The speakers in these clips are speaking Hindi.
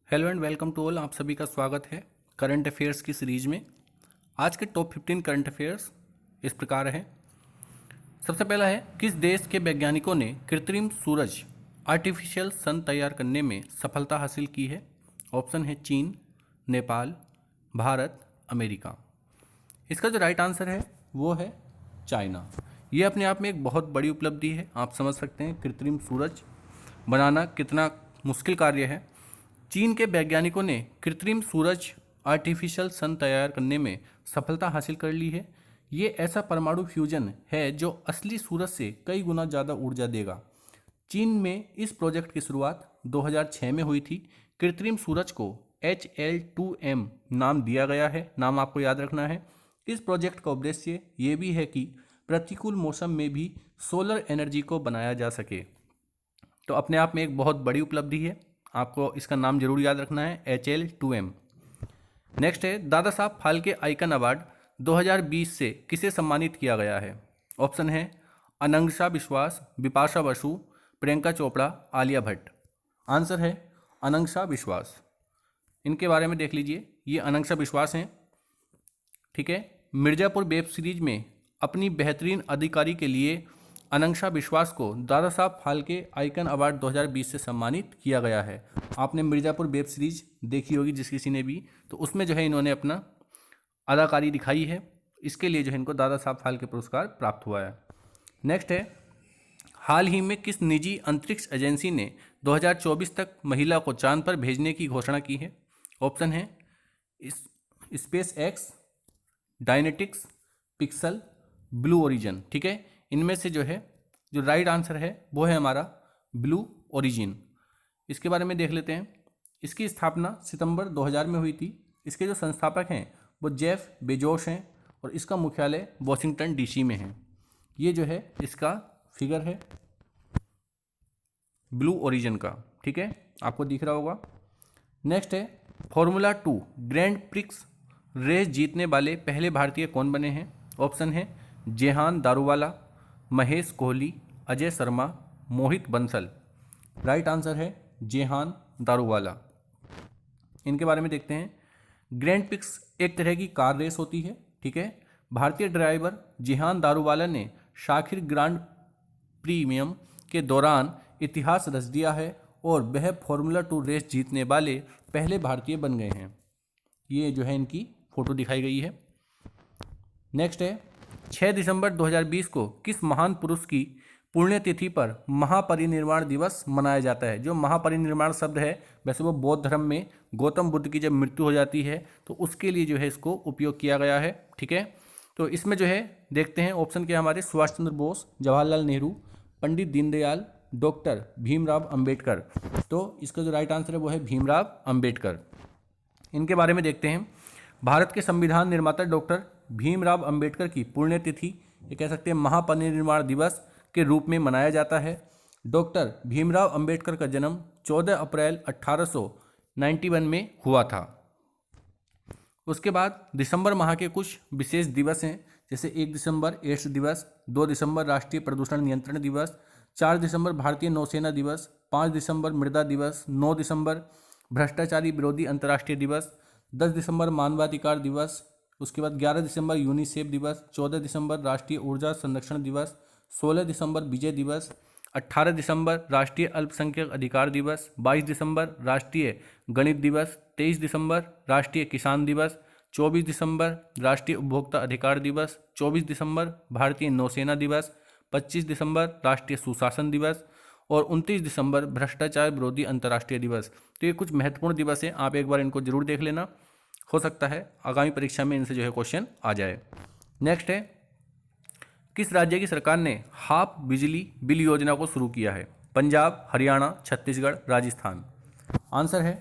Hello and welcome to all. आप सभी का स्वागत है करंट अफेयर्स की सीरीज में। आज के टॉप 15 करंट अफेयर्स इस प्रकार हैं। सबसे पहला है, किस देश के वैज्ञानिकों ने कृत्रिम सूरज आर्टिफिशियल सन तैयार करने में सफलता हासिल की है? ऑप्शन है चीन, नेपाल, भारत, अमेरिका। इसका जो राइट आंसर है वो है चाइना। ये अपने आप में एक बहुत बड़ी उपलब्धि है। आप समझ सकते हैं कृत्रिम सूरज बनाना कितना मुश्किल कार्य है। चीन के वैज्ञानिकों ने कृत्रिम सूरज आर्टिफिशियल सन तैयार करने में सफलता हासिल कर ली है। ये ऐसा परमाणु फ्यूजन है जो असली सूरज से कई गुना ज़्यादा ऊर्जा देगा। चीन में इस प्रोजेक्ट की शुरुआत 2006 में हुई थी। कृत्रिम सूरज को HL2M नाम दिया गया है। नाम आपको याद रखना है। इस प्रोजेक्ट का उद्देश्य ये भी है कि प्रतिकूल मौसम में भी सोलर एनर्जी को बनाया जा सके। तो अपने आप में एक बहुत बड़ी उपलब्धि है। आपको इसका नाम जरूर याद रखना है, HL2M। नेक्स्ट है, दादा साहब फाल्के आइकन अवार्ड 2020 से किसे सम्मानित किया गया है? ऑप्शन है अनंगशा विश्वास, बिपाशा बसु, प्रियंका चोपड़ा, आलिया भट्ट। आंसर है अनंगशा विश्वास। इनके बारे में देख लीजिए, ये अनंगशा विश्वास हैं। ठीक है, मिर्ज़ापुर वेब सीरीज में अपनी बेहतरीन अधिकारी के लिए अनंगशा विश्वास को दादा साहब फाल्के आइकन अवार्ड 2020 से सम्मानित किया गया है। आपने मिर्ज़ापुर वेब सीरीज देखी होगी जिस किसी ने भी, तो उसमें जो है इन्होंने अपना अदाकारी दिखाई है। इसके लिए जो है इनको दादा साहब फाल्के पुरस्कार प्राप्त हुआ है। नेक्स्ट है, हाल ही में किस निजी अंतरिक्ष एजेंसी ने 2024 तक महिला को चांद पर भेजने की घोषणा की है? ऑप्शन है SpaceX, Dynetics, Pixxel, Blue Origin. ठीक है, इनमें से जो है जो राइट आंसर है वो है हमारा ब्लू ओरिजिन। इसके बारे में देख लेते हैं। इसकी स्थापना सितंबर 2000 में हुई थी। इसके जो संस्थापक हैं वो जेफ बेजोस हैं और इसका मुख्यालय वॉशिंगटन DC में है। ये जो है इसका फिगर है ब्लू ओरिजिन का। ठीक है, आपको दिख रहा होगा। नेक्स्ट है, फॉर्मूला 2 ग्रैंड प्रिक्स रेस जीतने वाले पहले भारतीय कौन बने हैं? ऑप्शन है जेहान दारूवाला, महेश कोहली, अजय शर्मा, मोहित बंसल। राइट आंसर है जेहान दारूवाला। इनके बारे में देखते हैं। ग्रैंड प्रिक्स एक तरह की कार रेस होती है। ठीक है, भारतीय ड्राइवर जेहान दारूवाला ने शाखिर ग्रांड प्रीमियम के दौरान इतिहास रच दिया है और वह फॉर्मूला 2 रेस जीतने वाले पहले भारतीय बन गए हैं। ये जो है इनकी फोटो दिखाई गई है। नेक्स्ट है, 6 दिसंबर 2020 को किस महान पुरुष की पुण्यतिथि पर महापरिनिर्वाण दिवस मनाया जाता है? जो महापरिनिर्वाण शब्द है, वैसे वो बौद्ध धर्म में गौतम बुद्ध की जब मृत्यु हो जाती है तो उसके लिए जो है इसको उपयोग किया गया है। ठीक है, तो इसमें जो है देखते हैं ऑप्शन के हमारे सुभाष चंद्र बोस, जवाहरलाल नेहरू, पंडित दीनदयाल, डॉक्टर भीमराव अंबेडकर। तो इसका जो राइट आंसर है वो है भीमराव अंबेडकर। इनके बारे में देखते हैं। भारत के संविधान निर्माता डॉक्टर भीमराव अंबेडकर की पुण्यतिथि, ये कह सकते हैं महापरिनिर्वाण दिवस के रूप में मनाया जाता है। डॉक्टर भीमराव अंबेडकर का जन्म 14 अप्रैल 1891 में हुआ था। उसके बाद दिसंबर माह के कुछ विशेष दिवस हैं, जैसे 1 दिसंबर एड्स दिवस, 2 दिसंबर राष्ट्रीय प्रदूषण नियंत्रण दिवस, 4 दिसंबर भारतीय नौसेना दिवस, 5 दिसंबर मृदा दिवस, 9 दिसंबर भ्रष्टाचारी विरोधी अंतर्राष्ट्रीय दिवस, 10 दिसंबर मानवाधिकार दिवस, उसके बाद 11 दिसंबर यूनिसेफ दिवस, 14 दिसंबर राष्ट्रीय ऊर्जा संरक्षण दिवस, 16 दिसंबर विजय दिवस, 18 दिसंबर राष्ट्रीय अल्पसंख्यक अधिकार दिवस, 22 दिसंबर राष्ट्रीय गणित दिवस, 23 दिसंबर राष्ट्रीय किसान दिवस, 24 दिसंबर राष्ट्रीय उपभोक्ता अधिकार दिवस, 24 दिसंबर भारतीय नौसेना दिवस, 25 दिसंबर राष्ट्रीय सुशासन दिवस और 29 दिसंबर भ्रष्टाचार विरोधी अंतर्राष्ट्रीय दिवस। तो ये कुछ महत्वपूर्ण दिवस हैं, आप एक बार इनको जरूर देख लेना। हो सकता है आगामी परीक्षा में इनसे जो है क्वेश्चन आ जाए। नेक्स्ट है, किस राज्य की सरकार ने हाफ बिजली बिल योजना को शुरू किया है? पंजाब, हरियाणा, छत्तीसगढ़, राजस्थान। आंसर है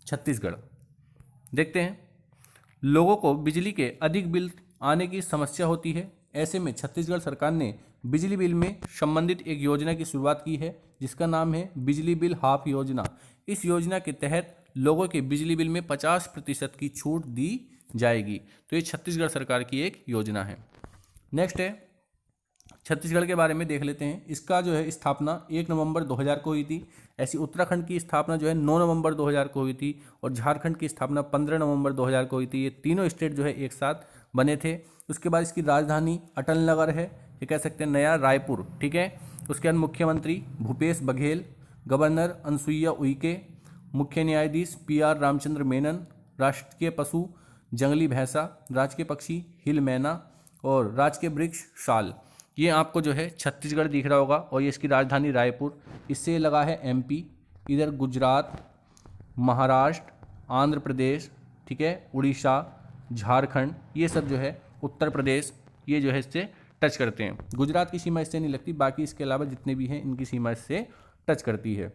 छत्तीसगढ़। देखते हैं, लोगों को बिजली के अधिक बिल आने की समस्या होती है। ऐसे में छत्तीसगढ़ सरकार ने बिजली बिल में संबंधित एक योजना की शुरुआत की है जिसका नाम है बिजली बिल हाफ योजना। इस योजना के तहत लोगों के बिजली बिल में 50% की छूट दी जाएगी। तो ये छत्तीसगढ़ सरकार की एक योजना है। नेक्स्ट है, छत्तीसगढ़ के बारे में देख लेते हैं। इसका जो है स्थापना 1 नवंबर 2000 को हुई थी। ऐसी उत्तराखंड की स्थापना जो है 9 नवंबर 2000 को हुई थी और झारखंड की स्थापना 15 नवंबर 2000 को हुई थी। ये तीनों स्टेट जो है एक साथ बने थे। उसके बाद इसकी राजधानी अटल नगर है, ये कह सकते हैं नया रायपुर, ठीक है। उसके बाद मुख्यमंत्री भूपेश बघेल, गवर्नर अनसुईया उइके, मुख्य न्यायाधीश PR रामचंद्र मेनन, राष्ट्रीय पशु जंगली भैंसा, राजकीय पक्षी हिल मैना और राजकीय वृक्ष साल। ये आपको जो है छत्तीसगढ़ दिख रहा होगा और ये इसकी राजधानी रायपुर। इससे लगा है MP, इधर गुजरात, महाराष्ट्र, आंध्र प्रदेश, ठीक है, उड़ीसा, झारखंड, ये सब जो है उत्तर प्रदेश, ये जो है इससे टच करते हैं। गुजरात की सीमा इससे नहीं लगती, बाकी इसके अलावा जितने भी हैं इनकी सीमा इससे टच करती है।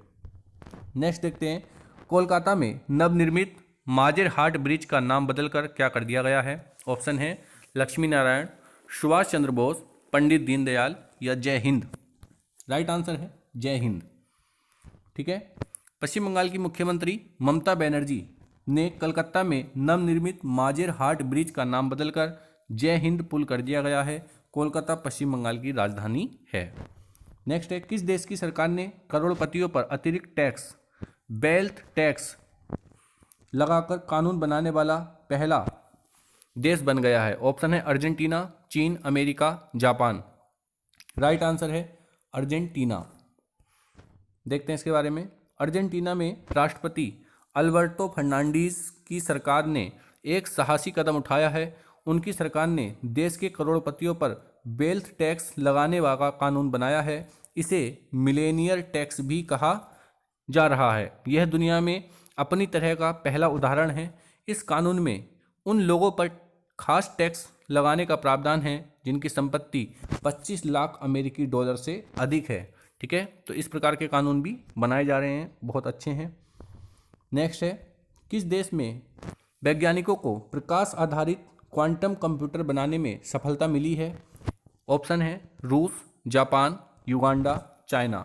नेक्स्ट देखते हैं, कोलकाता में नवनिर्मित माजेर हाट ब्रिज का नाम बदलकर क्या कर दिया गया है? ऑप्शन है लक्ष्मी नारायण, सुभाष चंद्र बोस, पंडित दीनदयाल या जय हिंद। राइट आंसर है जय हिंद, ठीक है। पश्चिम बंगाल की मुख्यमंत्री ममता बनर्जी ने कलकत्ता में नवनिर्मित माजेर हाट ब्रिज का नाम बदलकर जय हिंद पुल कर दिया गया है। कोलकाता पश्चिम बंगाल की राजधानी है। नेक्स्ट है, किस देश की सरकार ने करोड़पतियों पर अतिरिक्त टैक्स वेल्थ टैक्स लगाकर कानून बनाने वाला पहला देश बन गया है? ऑप्शन है अर्जेंटीना, चीन, अमेरिका, जापान। राइट आंसर है अर्जेंटीना। देखते हैं इसके बारे में। अर्जेंटीना में राष्ट्रपति अल्बर्टो फर्नांडीज की सरकार ने एक साहसी कदम उठाया है। उनकी सरकार ने देश के करोड़पतियों पर वेल्थ टैक्स लगाने वाला कानून बनाया है। इसे मिलेनियर टैक्स भी कहा जा रहा है। यह दुनिया में अपनी तरह का पहला उदाहरण है। इस कानून में उन लोगों पर खास टैक्स लगाने का प्रावधान है जिनकी संपत्ति 25 लाख अमेरिकी डॉलर से अधिक है, ठीक है। तो इस प्रकार के कानून भी बनाए जा रहे हैं, बहुत अच्छे हैं। नेक्स्ट है, किस देश में वैज्ञानिकों को प्रकाश आधारित क्वांटम कंप्यूटर बनाने में सफलता मिली है? ऑप्शन है रूस, जापान, युगांडा, चाइना।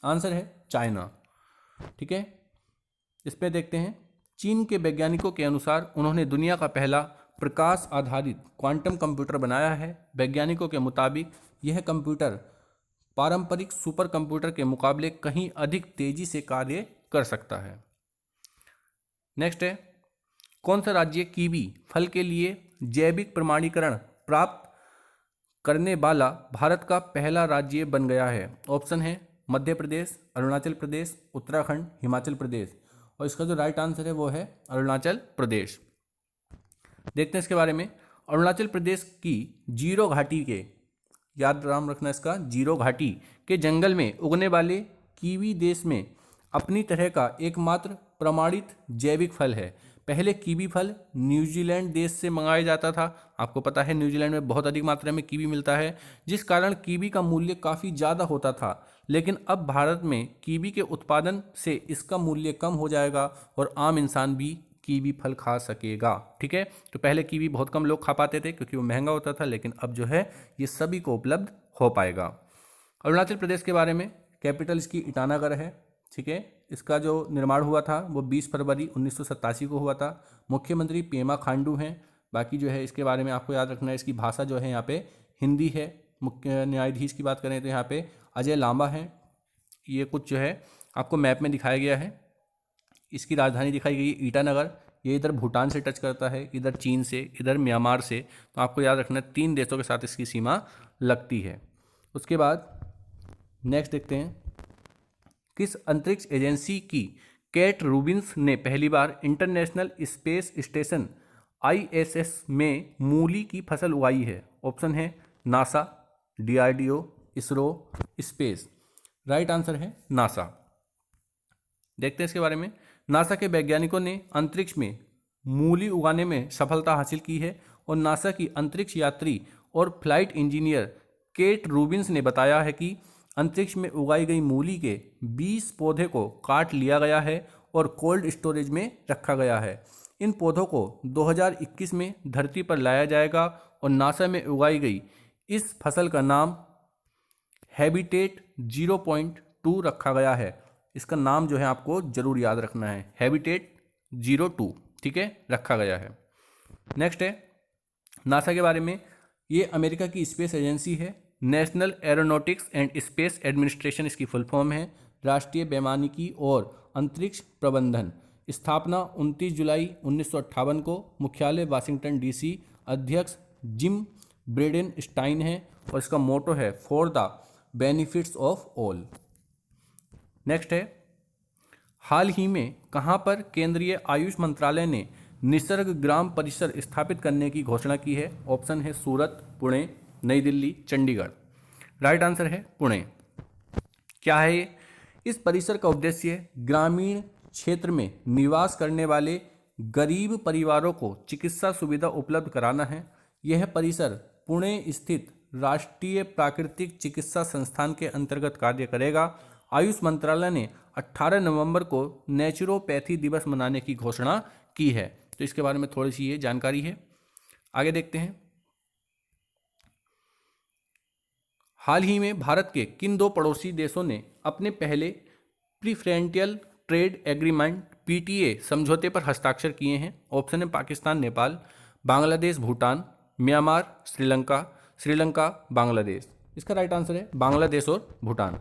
आंसर है चाइना, ठीक है। इस पे देखते हैं, चीन के वैज्ञानिकों के अनुसार उन्होंने दुनिया का पहला प्रकाश आधारित क्वांटम कंप्यूटर बनाया है। वैज्ञानिकों के मुताबिक यह कंप्यूटर पारंपरिक सुपर कंप्यूटर के मुकाबले कहीं अधिक तेजी से कार्य कर सकता है। नेक्स्ट है, कौन सा राज्य कीवी फल के लिए जैविक प्रमाणीकरण प्राप्त करने वाला भारत का पहला राज्य बन गया है? ऑप्शन है मध्य प्रदेश, अरुणाचल प्रदेश, उत्तराखंड, हिमाचल प्रदेश। और इसका जो राइट आंसर है वो है अरुणाचल प्रदेश। देखते हैं इसके बारे में। अरुणाचल प्रदेश की जीरो घाटी के, याद नाम रखना इसका, जीरो घाटी के जंगल में उगने वाले कीवी देश में अपनी तरह का एकमात्र प्रमाणित जैविक फल है। पहले कीवी फल न्यूजीलैंड देश से मंगाया जाता था। आपको पता है न्यूजीलैंड में बहुत अधिक मात्रा में कीवी मिलता है, जिस कारण कीवी का मूल्य काफ़ी ज़्यादा होता था। लेकिन अब भारत में कीवी के उत्पादन से इसका मूल्य कम हो जाएगा और आम इंसान भी कीवी फल खा सकेगा, ठीक है। तो पहले कीवी बहुत कम लोग खा पाते थे क्योंकि वो महंगा होता था, लेकिन अब जो है ये सभी को उपलब्ध हो पाएगा। अरुणाचल प्रदेश के बारे में, कैपिटल इसकी ईटानगर है, ठीक है। इसका जो निर्माण हुआ था वो 20 फरवरी 1987 को हुआ था। मुख्यमंत्री पेमा खांडू हैं। बाकी जो है इसके बारे में आपको याद रखना है, इसकी भाषा जो है यहाँ पे हिंदी है। मुख्य न्यायाधीश की बात करें तो यहाँ पे अजय लांबा हैं। ये कुछ जो है आपको मैप में दिखाया गया है। इसकी राजधानी दिखाई गई ईटानगर। ये इधर भूटान से टच करता है, इधर चीन से, इधर म्यांमार से। तो आपको याद रखना है 3 देशों के साथ इसकी सीमा लगती है। उसके बाद नेक्स्ट देखते हैं, किस अंतरिक्ष एजेंसी की केट रूबिन्स ने पहली बार इंटरनेशनल स्पेस स्टेशन ISS में मूली की फसल उगाई है? ऑप्शन है NASA, DRDO, ISRO, space. Right answer है नासा। देखते हैं इसके बारे में। नासा के वैज्ञानिकों ने अंतरिक्ष में मूली उगाने में सफलता हासिल की है और नासा की अंतरिक्ष यात्री और फ्लाइट इंजीनियर केट रूबिन्स ने बताया है कि अंतरिक्ष में उगाई गई मूली के 20 पौधे को काट लिया गया है और कोल्ड स्टोरेज में रखा गया है। इन पौधों को 2021 में धरती पर लाया जाएगा और नासा में उगाई गई इस फसल का नाम हैबिटेट 0.2 रखा गया है। इसका नाम जो है आपको जरूर याद रखना है, हैबिटेट 02, ठीक है, रखा गया है। नेक्स्ट है नासा के बारे में। ये अमेरिका की स्पेस एजेंसी है national aeronautics and space administration इसकी फुल फॉर्म है। राष्ट्रीय वैमानिकी और अंतरिक्ष प्रबंधन, स्थापना 29 जुलाई 1958 को, मुख्यालय वाशिंगटन डीसी, अध्यक्ष जिम ब्रेडेनस्टाइन है और इसका मोटो है for the benefits of all. Next है, हाल ही में कहां पर केंद्रीय आयुष मंत्रालय ने निसर्ग ग्राम परिसर स्थापित करने की घोषणा की है? ऑप्शन है सूरत, पुणे, नई दिल्ली, चंडीगढ़। राइट आंसर है पुणे। क्या है ये? इस परिसर का उद्देश्य ग्रामीण क्षेत्र में निवास करने वाले गरीब परिवारों को चिकित्सा सुविधा उपलब्ध कराना है। यह परिसर पुणे स्थित राष्ट्रीय प्राकृतिक चिकित्सा संस्थान के अंतर्गत कार्य करेगा। आयुष मंत्रालय ने 18 नवंबर को नेचुरोपैथी दिवस मनाने की घोषणा की है। तो इसके बारे में थोड़ी सी ये जानकारी है। आगे देखते हैं, हाल ही में भारत के किन दो पड़ोसी देशों ने अपने पहले प्रीफरेंशियल ट्रेड एग्रीमेंट पीटीए समझौते पर हस्ताक्षर किए हैं? ऑप्शन है पाकिस्तान, नेपाल, बांग्लादेश, भूटान, म्यांमार, श्रीलंका, बांग्लादेश। इसका राइट आंसर है बांग्लादेश और भूटान।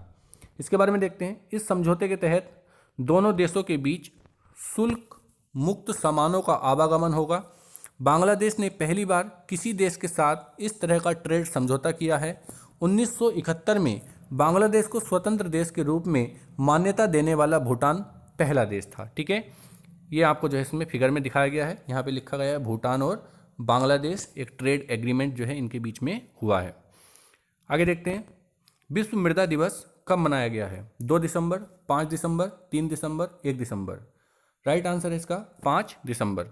इसके बारे में देखते हैं, इस समझौते के तहत दोनों देशों के बीच शुल्क मुक्त सामानों का आवागमन होगा। बांग्लादेश ने पहली बार किसी देश के साथ इस तरह का ट्रेड समझौता किया है। 1971 में बांग्लादेश को स्वतंत्र देश के रूप में मान्यता देने वाला भूटान पहला देश था। ठीक है, ये आपको जो है इसमें फिगर में दिखाया गया है, यहाँ पे लिखा गया है भूटान और बांग्लादेश एक ट्रेड एग्रीमेंट जो है इनके बीच में हुआ है। आगे देखते हैं, विश्व मृदा दिवस कब मनाया गया है? 2 दिसंबर, 5 दिसंबर, 3 दिसंबर, 1 दिसंबर। राइट आंसर है इसका 5 दिसंबर।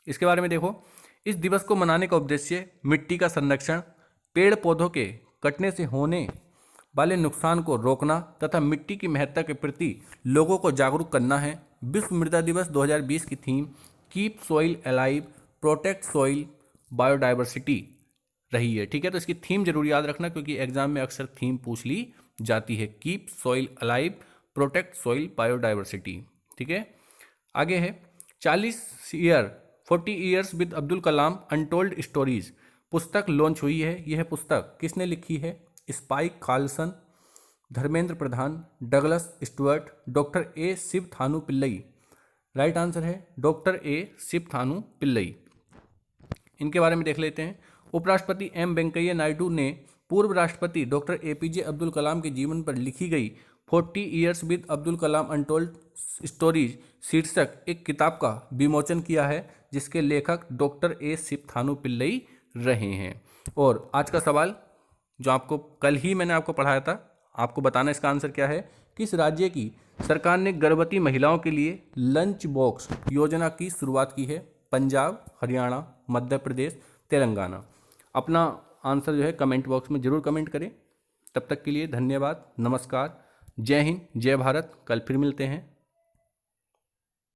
इसके बारे में देखो, इस दिवस को मनाने का उद्देश्य मिट्टी का संरक्षण, पेड़ पौधों के कटने से होने वाले नुकसान को रोकना तथा मिट्टी की महत्ता के प्रति लोगों को जागरूक करना है। विश्व मृदा दिवस 2020 की theme keep soil alive, protect soil biodiversity रही है। ठीक है, तो इसकी थीम जरूर याद रखना क्योंकि एग्जाम में अक्सर थीम पूछ ली जाती है, keep soil alive, protect soil biodiversity. ठीक है, आगे है 40 years with Abdul Kalam untold stories पुस्तक लॉन्च हुई है। यह पुस्तक किसने लिखी है? स्पाइक खालसन, Dharmendra Pradhan, Douglas Stuart, doctor A Sivathanu Pillai. Right answer है डॉक्टर ए शिवथानु पिल्लई। इनके बारे में देख लेते हैं। उपराष्ट्रपति एम वेंकैया नायडू ने पूर्व राष्ट्रपति डॉक्टर एपीजे अब्दुल कलाम के जीवन पर लिखी गई 40 years with Abdul Kalam untold stories शीर्षक एक किताब का विमोचन किया है, जिसके लेखक डॉक्टर ए शिवथानु पिल्लई रहे हैं। और आज का सवाल जो आपको कल ही मैंने आपको पढ़ाया था, आपको बताना इसका आंसर क्या है। किस राज्य की सरकार ने गर्भवती महिलाओं के लिए लंच बॉक्स योजना की शुरुआत की है? पंजाब, हरियाणा, मध्य प्रदेश, तेलंगाना। अपना आंसर जो है कमेंट बॉक्स में जरूर कमेंट करें। तब तक के लिए धन्यवाद, नमस्कार, जय हिंद, जय भारत। कल फिर मिलते हैं।